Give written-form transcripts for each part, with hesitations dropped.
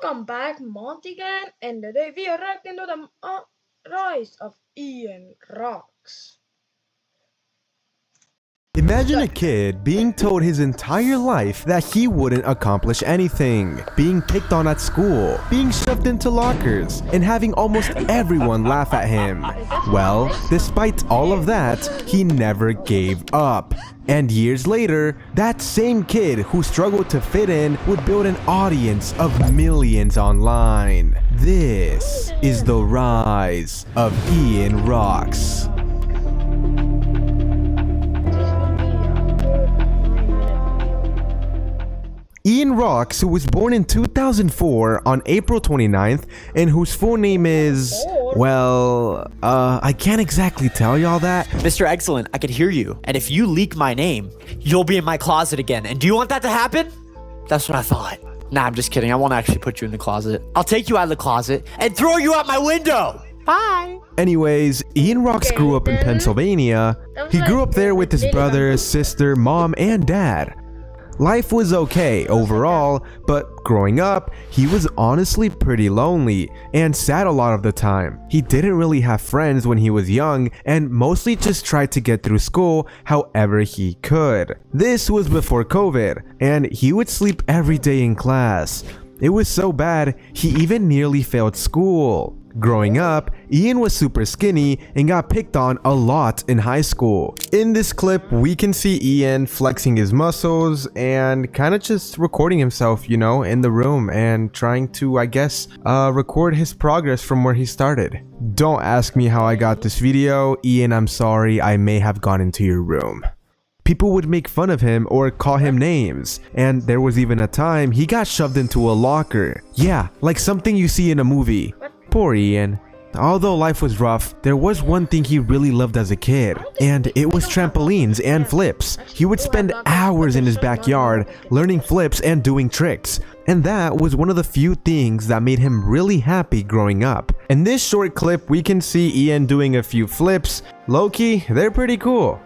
Welcome back, Montigan, and today we are reacting to the rise of Ian Rocks. Imagine a kid being told his entire life that he wouldn't accomplish anything, being picked on at school, being shoved into lockers, and having almost everyone laugh at him. Well, despite all of that, he never gave up. And years later, that same kid who struggled to fit in would build an audience of millions online. This is the rise of IANROCKS. IANROCKS, who was born in 2004 on April 29th and whose full name is, well, I can't exactly tell y'all that. Mr. Excellent, I could hear you. And if you leak my name, you'll be in my closet again. And do you want that to happen? That's what I thought. Nah, I'm just kidding. I won't actually put you in the closet. I'll take you out of the closet and throw you out my window. Bye. Anyways, IANROCKS grew up in Pennsylvania. He grew up there with his brother, sister, mom, and dad. Life was okay overall, but growing up, he was honestly pretty lonely and sad a lot of the time. He didn't really have friends when he was young and mostly just tried to get through school however he could. This was before COVID, and he would sleep every day in class. It was so bad, he even nearly failed school. Growing up, Ian was super skinny and got picked on a lot in high school. In this clip, we can see Ian flexing his muscles and kind of just recording himself, you know, in the room and trying to, I guess, record his progress from where he started. Don't ask me how I got this video. Ian, I'm sorry, I may have gone into your room. People would make fun of him or call him names, and there was even a time he got shoved into a locker. Yeah, like something you see in a movie. Poor Ian. Although life was rough, there was one thing he really loved as a kid, and it was trampolines and flips. He would spend hours in his backyard learning flips and doing tricks, and that was one of the few things that made him really happy growing up. In this short clip, we can see Ian doing a few flips. Low-key, they're pretty cool.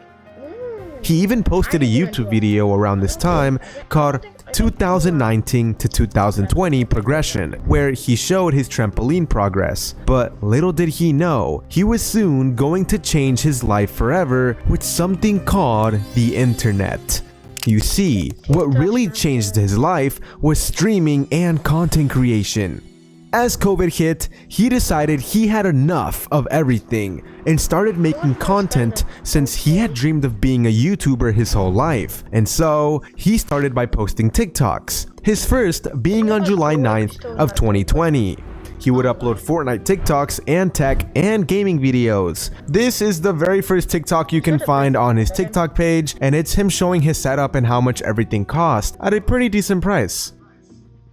He even posted a YouTube video around this time called 2019 to 2020 progression, where he showed his trampoline progress. But little did he know, he was soon going to change his life forever with something called the internet. You see, what really changed his life was streaming and content creation. As COVID hit, he decided he had enough of everything and started making content since he had dreamed of being a YouTuber his whole life. And so, he started by posting TikToks, his first being on July 9th of 2020. He would upload Fortnite TikToks and tech and gaming videos. This is the very first TikTok you can find on his TikTok page, and it's him showing his setup and how much everything cost at a pretty decent price.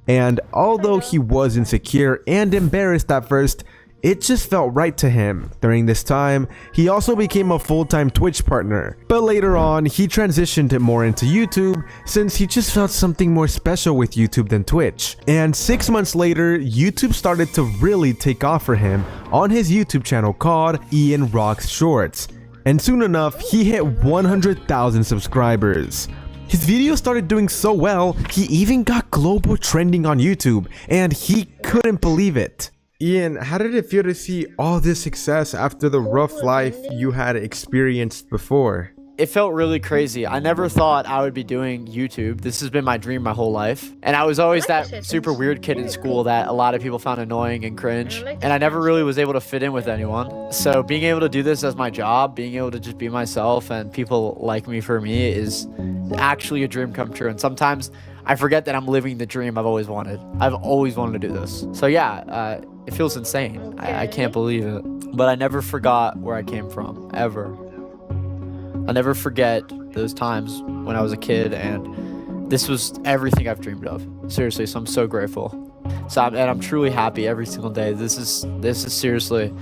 And although he was insecure and embarrassed at first, it just felt right to him. During this time, he also became a full-time Twitch partner. But later on, he transitioned it more into YouTube since he just felt something more special with YouTube than Twitch. And 6 months later, YouTube started to really take off for him on his YouTube channel called IANROCKS Shorts. And soon enough, he hit 100,000 subscribers. His videos started doing so well, he even got global trending on YouTube, and he couldn't believe it. Ian, how did it feel to see all this success after the rough life you had experienced before? It felt really crazy. I never thought I would be doing YouTube. This has been my dream my whole life. And I was always that super weird kid in school that a lot of people found annoying and cringe. And I never really was able to fit in with anyone. So being able to do this as my job, being able to just be myself and people like me for me is actually a dream come true. And sometimes I forget that I'm living the dream I've always wanted. I've always wanted to do this. So yeah, it feels insane. I can't believe it. But I never forgot where I came from, ever. I'll never forget those times when I was a kid, and this was everything I've dreamed of. Seriously, so I'm so grateful. I'm truly happy every single day. This is seriously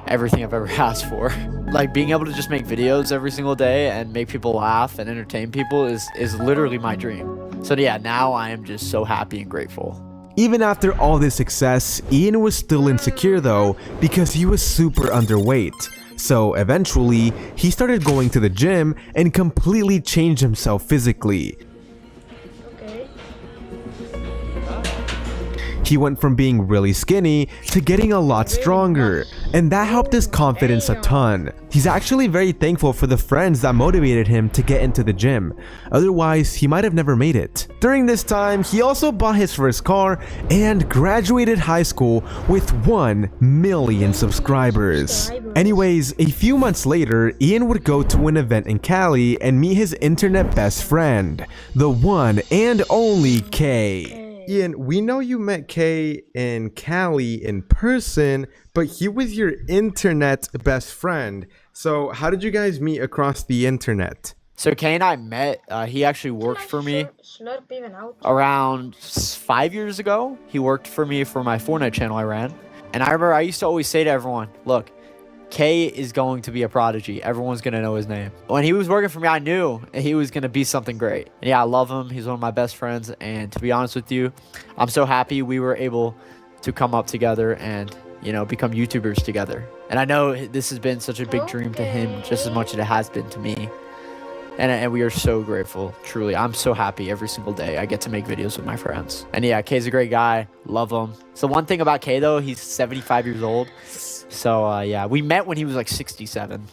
everything I've ever asked for. Like being able to just make videos every single day and make people laugh and entertain people is literally my dream. So yeah, now I am just so happy and grateful. Even after all this success, Ian was still insecure though, because he was super underweight. So eventually, he started going to the gym and completely changed himself physically. He went from being really skinny to getting a lot stronger, and that helped his confidence a ton. He's actually very thankful for the friends that motivated him to get into the gym, otherwise he might have never made it. During this time, he also bought his first car and graduated high school with 1 million subscribers. Anyways, a few months later, Ian would go to an event in Cali and meet his internet best friend, the one and only Kay. Ian, we know you met Kay in Cali in person, but he was your internet best friend. So how did you guys meet across the internet? So Kay and I met, he actually worked for me around 5 years ago. He worked for me for my Fortnite channel I ran. And I remember I used to always say to everyone, look, Kay is going to be a prodigy. Everyone's going to know his name. When he was working for me, I knew he was going to be something great. And yeah, I love him. He's one of my best friends. And to be honest with you, I'm so happy we were able to come up together and, you know, become YouTubers together. And I know this has been such a big dream to him just as much as it has been to me. And we are so grateful, truly. I'm so happy every single day I get to make videos with my friends. And yeah, Kay's a great guy. Love him. So one thing about Kay, though, he's 75 years old. So yeah, we met when he was like 67.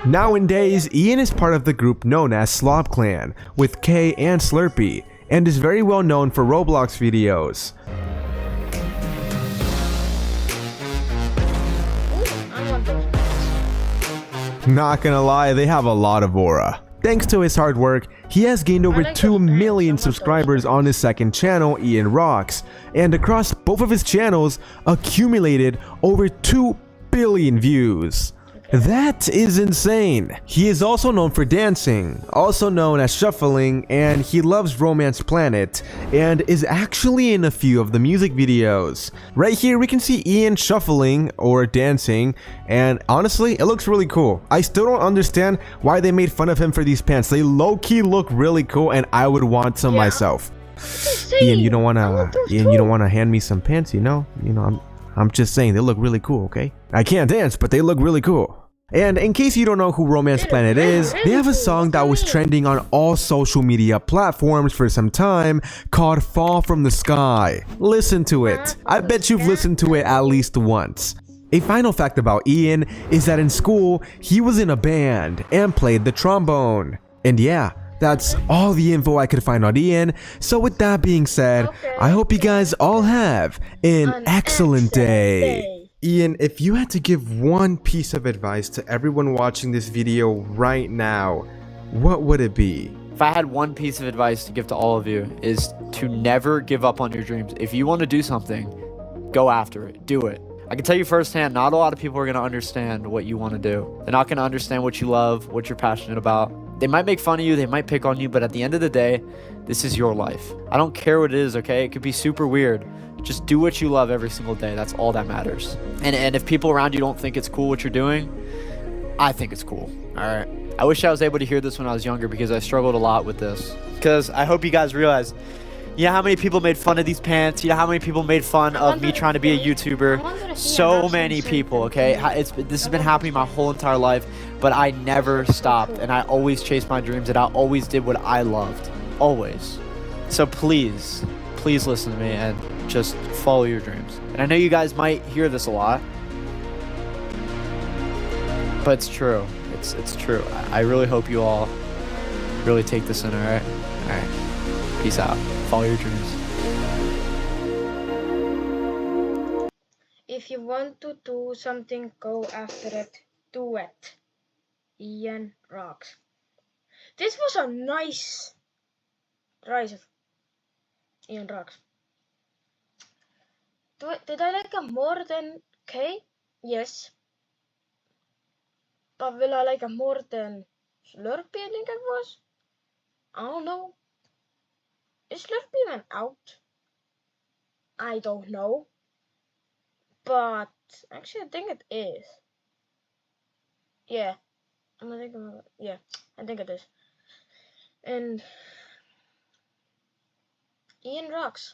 Nowadays, Ian is part of the group known as Slop Clan with Kay and Slurpy, and is very well known for Roblox videos. Not gonna lie, they have a lot of aura. Thanks to his hard work, he has gained over 2 million subscribers on his second channel, IANROCKS, and across both of his channels, accumulated over 2 billion views. That is insane. He is also known for dancing, also known as shuffling, and he loves Romance Planet, and is actually in a few of the music videos. Right here we can see Ian shuffling or dancing, and honestly it looks really cool. I still don't understand why they made fun of him for these pants. They low-key look really cool and I would want some myself. Ian, you don't wanna hand me some pants, you know? I'm just saying, they look really cool, okay? I can't dance, but they look really cool. And in case you don't know who Romance Planet is, they have a song that was trending on all social media platforms for some time called Fall From The Sky. Listen to it. I bet you've listened to it at least once. A final fact about Ian is that in school, he was in a band and played the trombone. And yeah, that's all the info I could find on Ian. So with that being said, I hope you guys all have an excellent day. Ian, if you had to give one piece of advice to everyone watching this video right now, what would it be? If I had one piece of advice to give to all of you, is to never give up on your dreams. If you want to do something, go after it. Do it. I can tell you firsthand, not a lot of people are going to understand what you want to do. They're not going to understand what you love, what you're passionate about. They might make fun of you, they might pick on you, but at the end of the day, this is your life. I don't care what it is, okay? It could be super weird. Just do what you love every single day. That's all that matters. And if people around you don't think it's cool what you're doing, I think it's cool, all right? I wish I was able to hear this when I was younger because I struggled a lot with this. Because I hope you guys realize, you know how many people made fun of these pants? You know how many people made fun of me trying to be a YouTuber? So many people, okay? This has been happening my whole entire life, but I never stopped, and I always chased my dreams, and I always did what I loved. Always. So please, please listen to me and just follow your dreams. And I know you guys might hear this a lot, but it's true. It's true. I really hope you all really take this in, alright? Alright. Peace out. Follow your dreams. If you want to do something, go after it. Do it. IANROCKS. This was a nice rise of IANROCKS. Did I like him more than Kay? Yes. But will I like him more than Slurpy, I think it was? I don't know. Is Slurpy even out? I don't know. But actually I think it is. Yeah. I'm gonna think about it. Yeah, I think it is. And IANROCKS.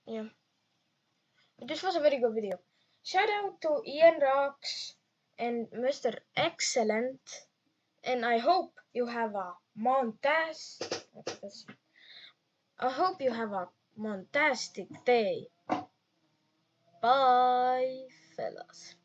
Yeah. This was a very good video. Shout out to IANROCKS and Mr. Excellent. And I hope you have a montage. I hope you have a fantastic day. Bye, fellas.